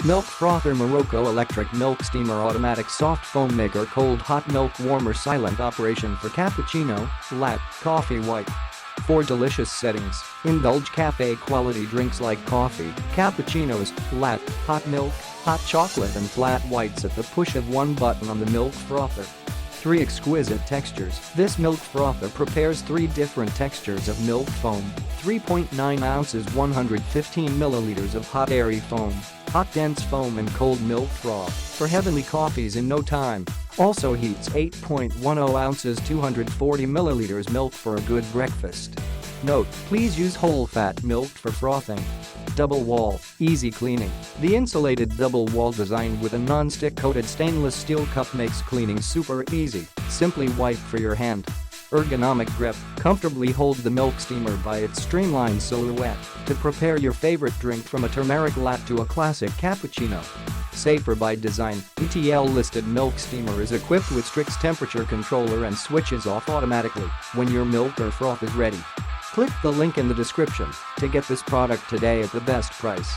Milk Frother Miroco electric milk steamer automatic soft foam maker cold hot milk warmer silent operation for cappuccino, latte, coffee white. 4 delicious settings, Indulge cafe-quality drinks like coffee, cappuccinos, latte, hot milk, hot chocolate and flat whites at the push of one button on the milk frother. 3 exquisite textures. This milk frother prepares 3 different textures of milk foam, 3.9 ounces 115 milliliters of hot airy foam, hot dense foam and cold milk froth for heavenly coffees in no time. Also heats 8.10 ounces 240 milliliters milk for a good breakfast. Note, please use whole fat milk for frothing. Double wall, easy cleaning. The insulated double wall design with a non-stick coated stainless steel cup makes cleaning super easy. Simply wipe for your hand. Ergonomic grip, comfortably hold the milk steamer by its streamlined silhouette to prepare your favorite drink from a turmeric latte to a classic cappuccino. Safer by design, ETL-listed milk steamer is equipped with strict temperature controller and switches off automatically when your milk or froth is ready. Click the link in the description to get this product today at the best price.